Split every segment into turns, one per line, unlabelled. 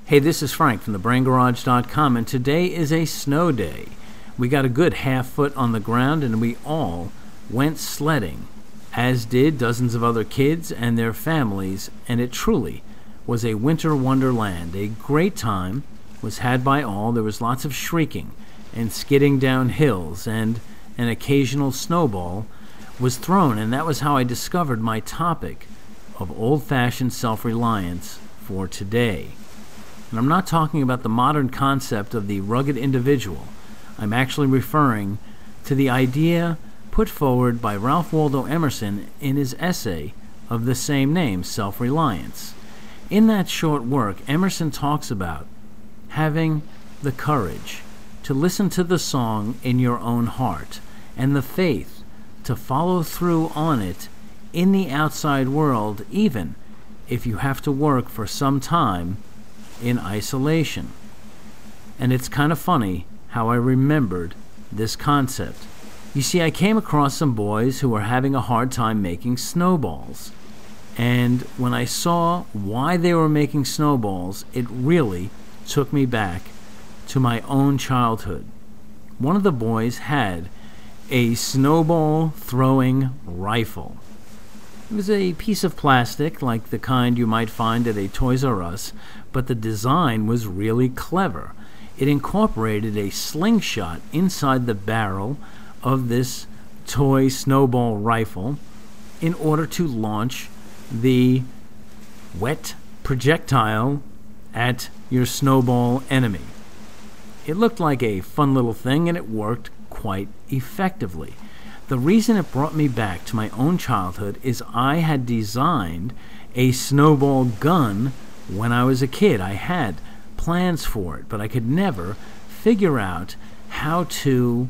Hey, this is Frank from thebraingarage.com, and today is a snow day. We got a good half foot on the ground, and we all went sledding, as did dozens of other kids and their families, and it truly was a winter wonderland. A great time was had by all. There was lots of shrieking and skidding down hills, and an occasional snowball was thrown, and that was how I discovered my topic of old-fashioned self-reliance for today. And I'm not talking about the modern concept of the rugged individual. I'm actually referring to the idea put forward by Ralph Waldo Emerson in his essay of the same name, Self-Reliance. In that short work, Emerson talks about having the courage to listen to the song in your own heart and the faith to follow through on it in the outside world, even if you have to work for some time in isolation. And it's kind of funny how I remembered this concept. You see, I came across some boys who were having a hard time making snowballs. And when I saw why they were making snowballs, it really took me back to my own childhood. One of the boys had a snowball throwing rifle. It was a piece of plastic like the kind you might find at a Toys R Us, but the design was really clever. It incorporated a slingshot inside the barrel of this toy snowball rifle in order to launch the wet projectile at your snowball enemy. It looked like a fun little thing, and it worked quite effectively. The reason it brought me back to my own childhood is I had designed a snowball gun when I was a kid. I had plans for it, but I could never figure out how to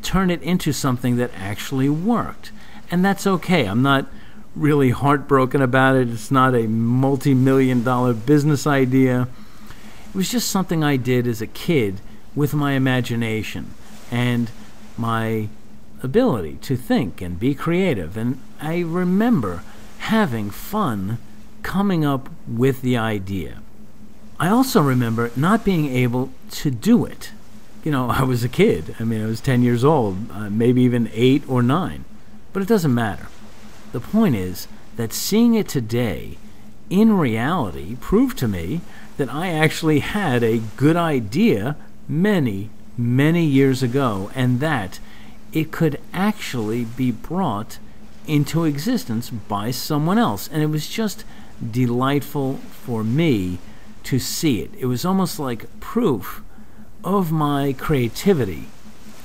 turn it into something that actually worked. And that's okay. I'm not really heartbroken about it. It's not a multi-million-dollar business idea. It was just something I did as a kid with my imagination and my ability to think and be creative. And I remember having fun coming up with the idea. I also remember not being able to do it. You know, I was a kid. I was 10 years old, maybe even 8 or 9. But it doesn't matter. The point is that seeing it today, in reality, proved to me that I actually had a good idea many, many years ago, and that it could actually be brought into existence by someone else. And it was just delightful for me to see it. It was almost like proof of my creativity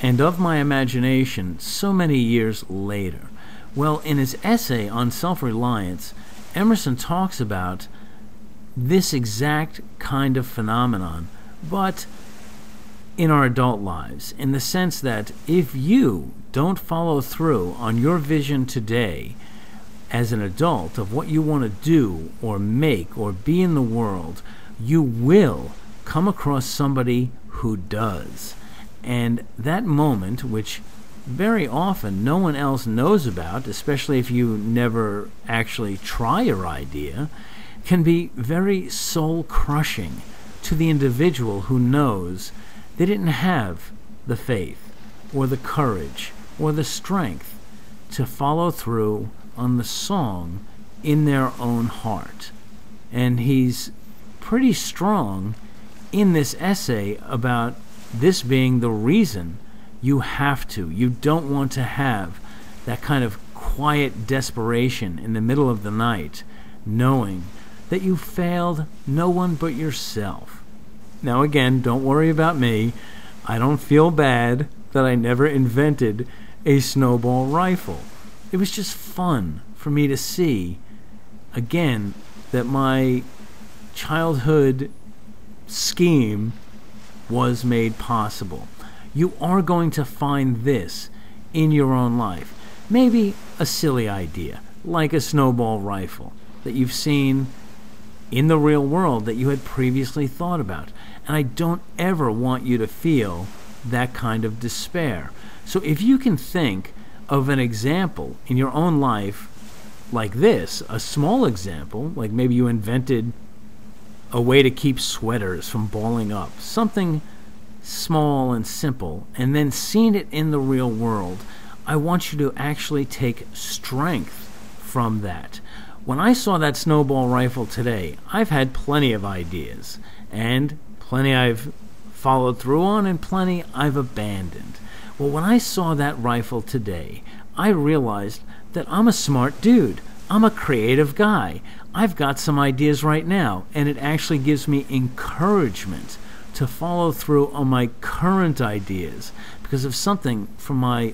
and of my imagination so many years later. Well, in his essay on self-reliance, Emerson talks about this exact kind of phenomenon, but in our adult lives, in the sense that if you don't follow through on your vision today as an adult of what you want to do or make or be in the world, you will come across somebody who does. And that moment, which very often no one else knows about, especially if you never actually try your idea, can be very soul-crushing to the individual who knows they didn't have the faith or the courage or the strength to follow through on the song in their own heart. And he's pretty strong in this essay about this being the reason you have to. You don't want to have that kind of quiet desperation in the middle of the night, knowing that you failed no one but yourself. Now again, don't worry about me. I don't feel bad that I never invented a snowball rifle. It was just fun for me to see, again, that my childhood scheme was made possible. You are going to find this in your own life. Maybe a silly idea, like a snowball rifle, that you've seen in the real world that you had previously thought about. And I don't ever want you to feel that kind of despair. So if you can think of an example in your own life like this, a small example, like maybe you invented a way to keep sweaters from balling up, something small and simple, and then seeing it in the real world, I want you to actually take strength from that. When I saw that snowball rifle today, I've had plenty of ideas, and plenty I've followed through on, and plenty I've abandoned. Well, when I saw that rifle today, I realized that I'm a smart dude. I'm a creative guy. I've got some ideas right now, and it actually gives me encouragement to follow through on my current ideas, because if something from my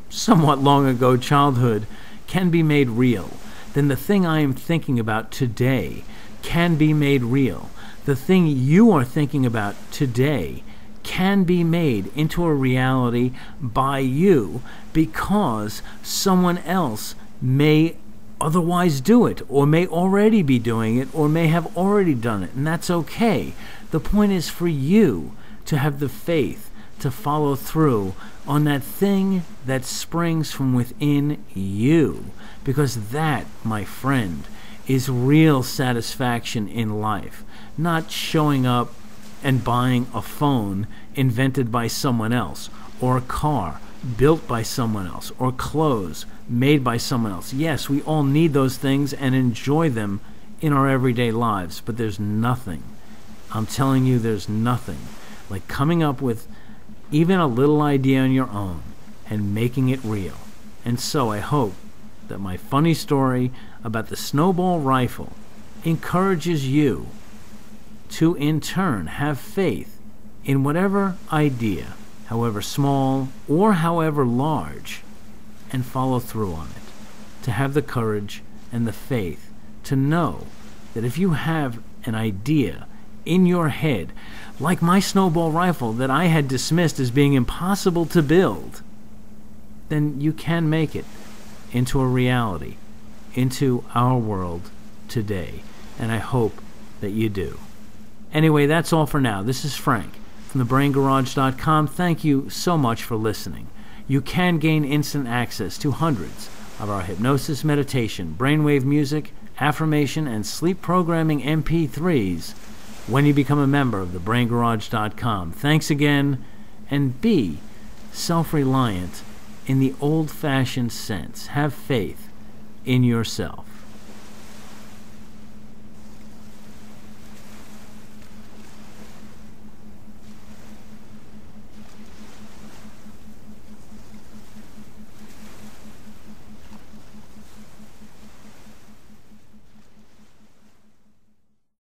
somewhat long ago childhood can be made real, then the thing I am thinking about today can be made real. The thing you are thinking about today can be made into a reality by you, because someone else may otherwise do it, or may already be doing it, or may have already done it, and that's okay. The point is for you to have the faith to follow through on that thing that springs from within you, because that, my friend, is real satisfaction in life, not showing up and buying a phone invented by someone else, or a car built by someone else, or clothes made by someone else. Yes, we all need those things and enjoy them in our everyday lives, but there's nothing, I'm telling you, there's nothing like coming up with even a little idea on your own and making it real. And so I hope that my funny story about the snowball rifle encourages you to in turn have faith in whatever idea, however small or however large, and follow through on it. To have the courage and the faith to know that if you have an idea in your head, like my snowball rifle that I had dismissed as being impossible to build, then you can make it into a reality, into our world today. And I hope that you do. Anyway, that's all for now. This is Frank from thebraingarage.com. Thank you so much for listening. You can gain instant access to hundreds of our hypnosis, meditation, brainwave music, affirmation, and sleep programming MP3s when you become a member of thebraingarage.com. Thanks again, and be self-reliant in the old-fashioned sense. Have faith in yourself.